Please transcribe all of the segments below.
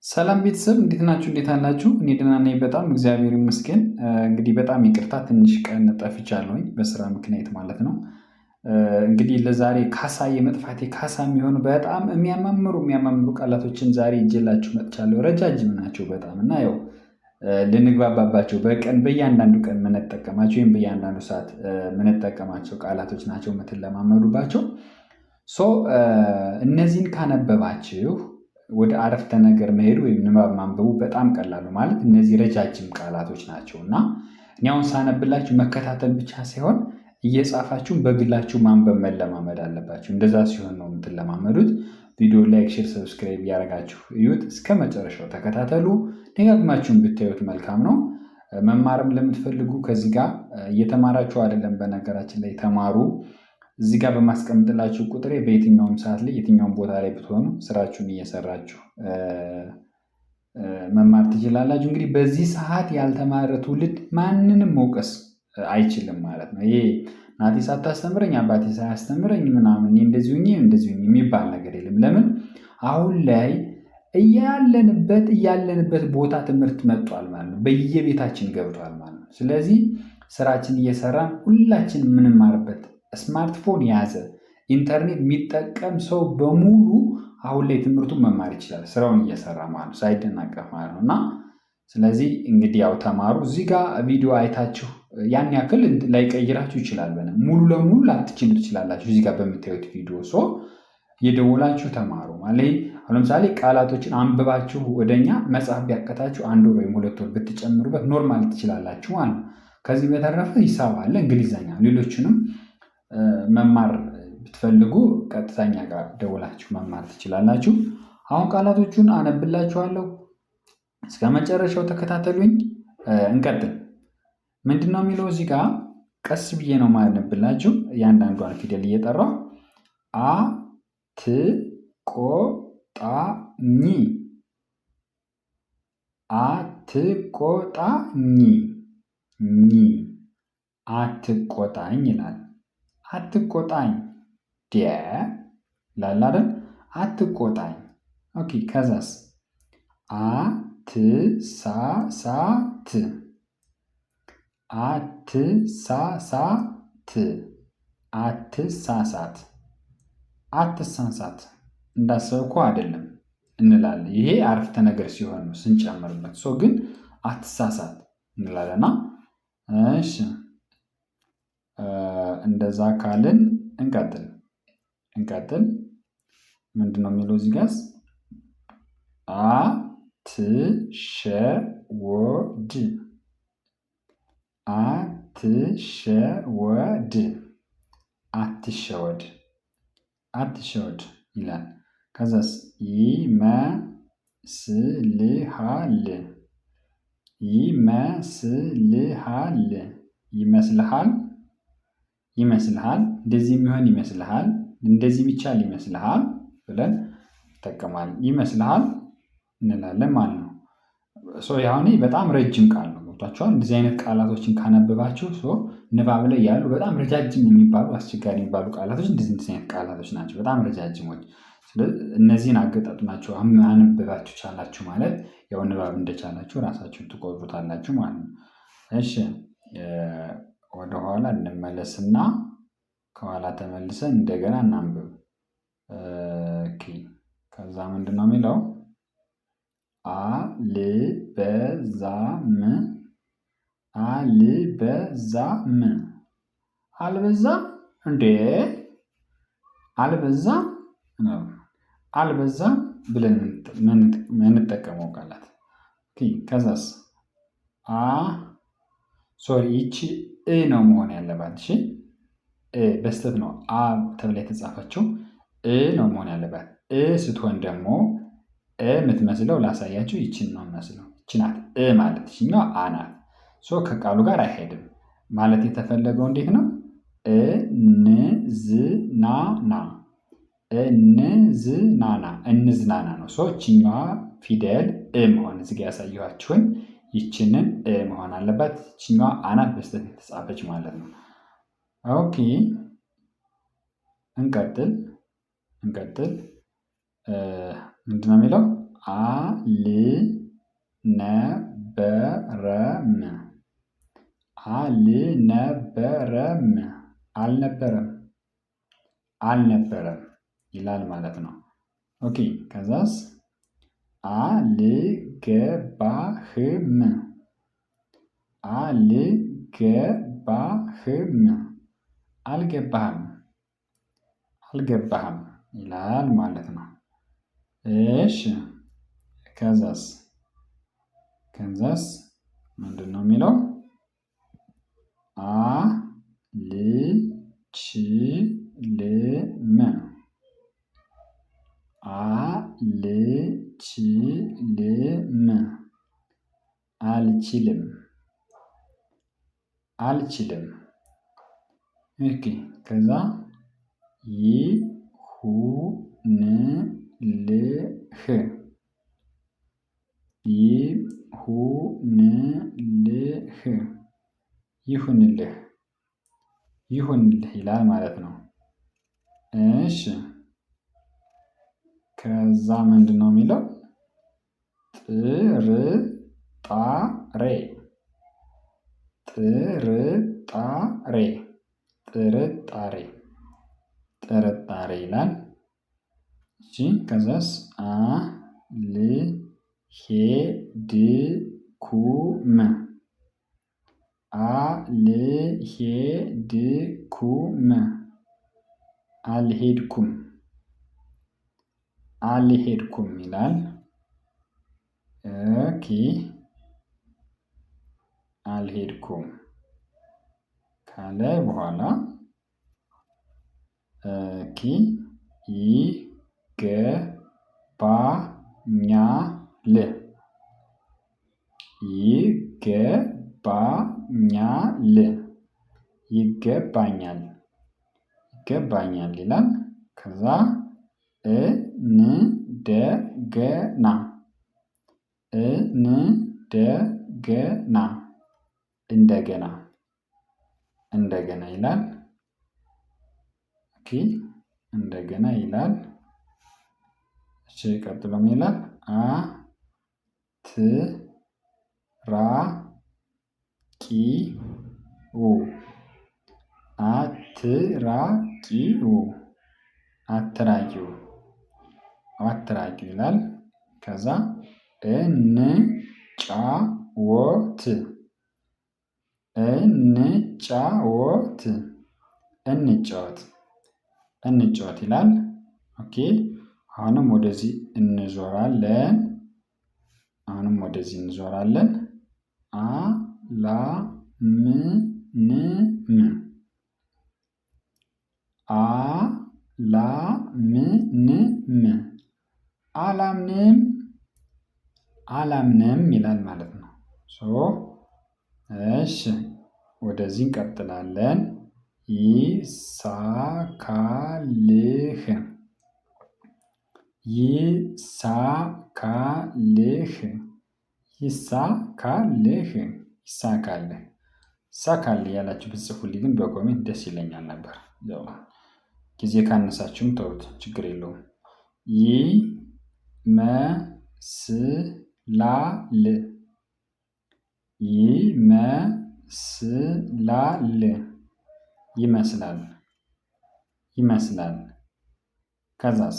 ሰላም ቤተሰብ እንዴት ናችሁ? እንዴት አላችሁ? እኔ ደህና ነኝ በጣም እግዚአብሔር ይመስገን። እንግዲህ በጣም ይቅርታ ትንሽ ቀን ጠፍቻለሁኝ በስራ ምክንያት ማለት ነው። እንግዲህ ለዛሬ ካሳ የመጥፋቴ ካሳ የሚሆኑ በጣም የሚያማምሩ ቃላቶችን ዛሬ ይዤላችሁ መጥቻለሁ። ረጃጅም ናቸው በጣም እና ያው ልንግባባባቸው በእያንዳንዱ ቀን የምንጠቀማቸው ወይም በእያንዳንዱ ሰዓት የምንጠቀማቸው ቃላቶች ናቸው የምትለማመዱባቸው። እነዚህን ካነበባችሁ ወደ አረፍተ ነገር መሄዱ ወይም ንባብ ማንበቡ በጣም ቀላሉ ማለት እነዚህ ረጃጅም ቃላቶች ናቸው እና እኔ አሁን ሳነብላችሁ መከታተል ብቻ ሳይሆን እየጻፋችሁ በግላችሁ ማንበብ መለማመድ አለባችሁ። እንደዛ ሲሆን ነው የምትለማመዱት። ቪዲዮ ላይክ፣ ሼር፣ ሰብስክራይብ እያደረጋችሁ እዩት። እስከ መጨረሻው ተከታተሉ። ደጋግማችሁን ብታዩት መልካም ነው። መማርም ለምትፈልጉ ከዚህ ጋር እየተማራችሁ አይደለም፣ በነገራችን ላይ ተማሩ። እዚህ ጋር በማስቀምጥላችሁ ቁጥሬ በየትኛውም ሰዓት ላይ የትኛውም ቦታ ላይ ብትሆኑ ስራችሁን እየሰራችሁ መማር ትችላላችሁ። እንግዲህ በዚህ ሰዓት ያልተማረ ትውልድ ማንንም መውቀስ አይችልም ማለት ነው። ይሄ እናቴ ሳታስተምረኝ አባቴ ሳያስተምረኝ ምናምን እንደዚሁ የሚባል ነገር የለም። ለምን አሁን ላይ እያለንበት ቦታ ትምህርት መጥቷል ማለት ነው። በየቤታችን ገብቷል ማለት ነው። ስለዚህ ስራችን እየሰራን ሁላችን የምንማርበት ስማርትፎን የያዘ ኢንተርኔት የሚጠቀም ሰው በሙሉ አሁን ላይ ትምህርቱን መማር ይችላል፣ ስራውን እየሰራ ማለት ነው፣ ሳይደናቀፍ ማለት ነው። እና ስለዚህ እንግዲህ ያው ተማሩ። እዚህ ጋር ቪዲዮ አይታችሁ ያን ያክል ላይቀይራችሁ ይችላል። ሙሉ ለሙሉ ላትችሉ ትችላላችሁ። እዚህ ጋር በምታዩት ቪዲዮ የደወላችሁ ተማሩ ማለት ለምሳሌ ቃላቶችን አንብባችሁ ወደኛ መጽሐፍ ቢያቀታችሁ 1 ወር ወይም 2 ወር ብትጨምሩበት ኖርማል ትችላላችሁ ማለት ነው። ከዚህ በተረፈ ሂሳብ አለ፣ እንግሊዘኛ፣ ሌሎችንም መማር ብትፈልጉ ቀጥተኛ ጋር ደውላችሁ መማር ትችላላችሁ። አሁን ቃላቶቹን አነብላችኋለሁ። እስከ መጨረሻው ተከታተሉኝ። እንቀጥል። ምንድነው የሚለው እዚህ ጋር? ቀስ ብዬ ነው ማነብላችሁ እያንዳንዷን ፊደል እየጠራው አትቆጣኝ ይላል። አትቆጣኝ ላል አይደል? አትቆጣኝ። ኦኬ። ከዛስ? አትሳሳት አትሳሳት እንዳሰብከው አይደለም እንላለን። ይሄ አረፍተ ነገር ሲሆን ነው ስንጨምርበት። ግን አትሳሳት እንላለና እሺ፣ እንደዛ ካልን እንቀጥል። ምንድነው የሚለው እዚህ ጋር? አትሸወድ ይላል። ከዛስ? ይመስልሃል፣ እንደዚህ የሚሆን ይመስልሃል፣ እንደዚህ የሚቻል ይመስልሃል ብለን ይጠቀማል። ይመስልሃል እንላለን ማለት ነው። ያሁን በጣም ረጅም ቃል ነው። ገብቷችኋል? እንደዚህ አይነት ቃላቶችን ካነበባችሁ ንባብ ላይ ያሉ በጣም ረጃጅም የሚባሉ አስቸጋሪ የሚባሉ ቃላቶች እንደዚህ አይነት ቃላቶች ናቸው፣ በጣም ረጃጅሞች። ስለዚህ እነዚህን አገጣጥማችሁ አነበባችሁ ቻላችሁ ማለት ያው ንባብ እንደቻላችሁ ራሳችሁን ትቆጥሩታላችሁ ማለት ነው። እሺ፣ ወደኋላ እንመለስና ከኋላ ተመልሰን እንደገና እናንብብ። ኦኬ። ከዛ ምንድነው የሚለው? አልበዛም እንዴ? አልበዛም ብለን የምንጠቀመው ቃላት። ከዛስ? ይቺ ነው መሆን ያለባት። እሺ፣ በስተት ነው ተብላ የተጻፈችው ነው መሆን ያለባት። ስትሆን ደግሞ የምትመስለው ላሳያችሁ። ይችን ነው መስለው። ይች ናት ማለት ይችኛው ናት። ከቃሉ ጋር አይሄድም ማለት የተፈለገው እንዴት ነው? እንዝናና ነው። ይችኛዋ ፊደል መሆን እዚህ ያሳየኋችሁን ይችንን መሆን አለባት። ይችኛዋ አናት በስተት የተጻፈች ማለት ነው። ኦኬ፣ እንቀጥል። ምንድነው የሚለው? አልነበረም አልነበረም አልነበረም አልነበረም ይላል ማለት ነው። ኦኬ ከዛስ አልገባህም አልገባህም አልገባህም አልገባህም ይላል ማለት ነው። እሺ ከዛስ ምንድን ነው የሚለው? አልችልም አልችልም። ኦኬ ከዛ ይሁንልህ ይላል ማለት ነው። እሺ ከዛ ምንድን ነው የሚለው? ጥርጣሬ ጥርጣሬ ይላል። እሺ ከዛስ አልሄድኩም ይላል። ኦኬ አልሄድኩም ካለ በኋላ ይገባኛል ይላል። ከዛ እንደገና ይላል። ኦኬ እንደገና ይላል። እሺ ቀጥሎ ምን ይላል? አትራቂው ይላል። ከዛ እንጫወት ይላል። ኦኬ አሁንም ወደዚህ እንዞራለን። አላምንም ይላል ማለት ነው። እሺ ወደዚህ እንቀጥላለን። ይሳካልህ ይሳካልህ ያላችሁ ብትጽፉልኝ ግን በኮሜንት ደስ ይለኛል ነበር። ጊዜ ካነሳችሁም ተውት፣ ችግር የለውም። ይመስላል። ከዛስ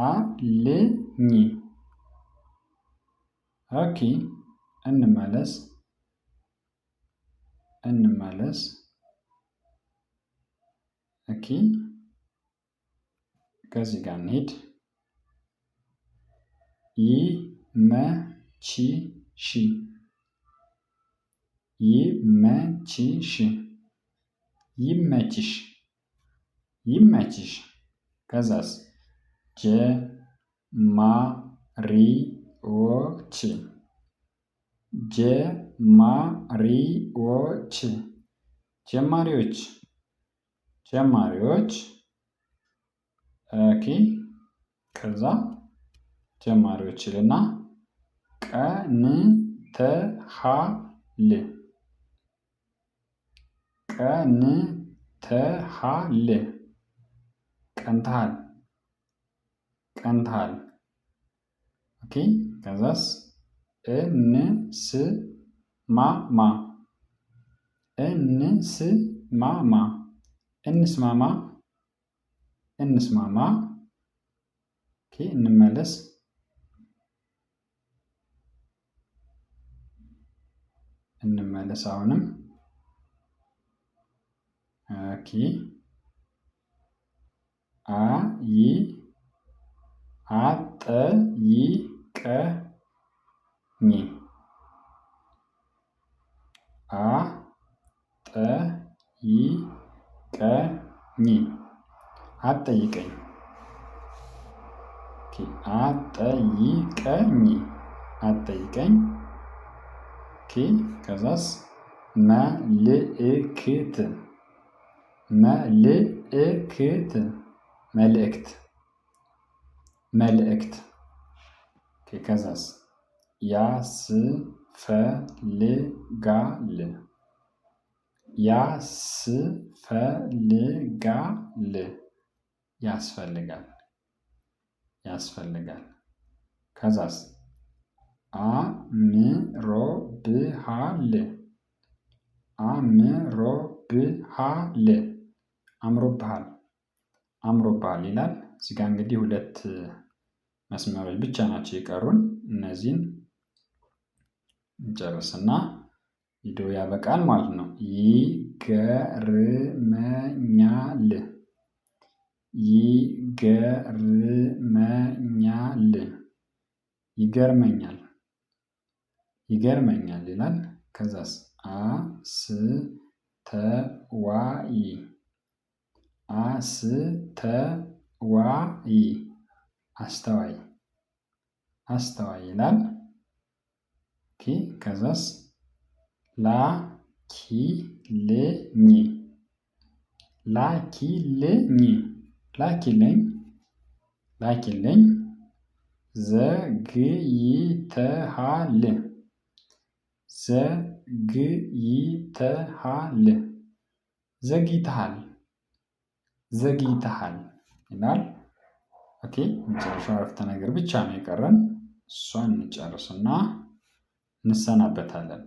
አምጣልኝ። ኦኬ እንመለስ። ኦኬ ከዚህ ጋር እንሂድ። ይመችሽ። ከዛስ ጀማሪዎች ኦኬ ከዛ ጀማሪዎች ይልና ቀንተሃል ቀንተሃል ቀንተሃል ቀንተሃል። ኦኬ ከዛስ እንስማማ እንስማማ እንስማማ እንስማማ። ኦኬ እንመለስ አሁንም ኦኬ አጠይቀኝ አጠይቀኝ አጠይቀኝ። ኦኬ ከዛስ መልእክት መልእክት። ኦኬ ከዛስ ያስፈልጋል። ከዛስ አምሮብሃል ይላል። እዚህ ጋ እንግዲህ ሁለት መስመሮች ብቻ ናቸው የቀሩን። እነዚህን እንጨርስና ቪዲዮ ያበቃል ማለት ነው። ይገርመኛል ይገርመኛል ይላል። ከዛስ አስተዋይ ይላል። ኦኬ ከዛስ ላኪልኝ ዘግይተሃል ይላል። ኦኬ መጨረሻው አረፍተ ነገር ብቻ ነው የቀረን። እሷን እንጨርስና እንሰናበታለን።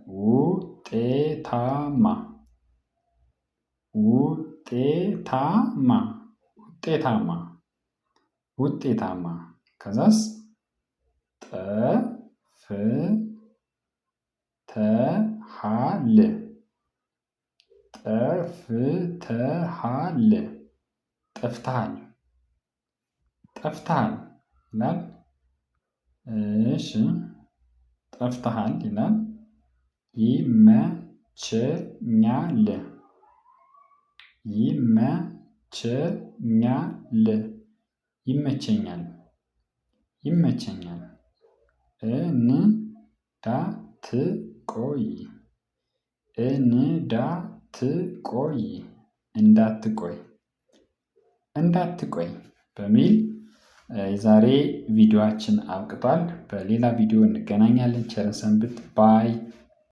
ውጤታማ ከዛስ ጠፍተሃል ይላል። እሺ ጠፍተሃል ይላል። ይመቸኛል። እንዳትቆይ በሚል የዛሬ ቪዲዮአችን አብቅቷል። በሌላ ቪዲዮ እንገናኛለን። ቸር ሰንብት ባይ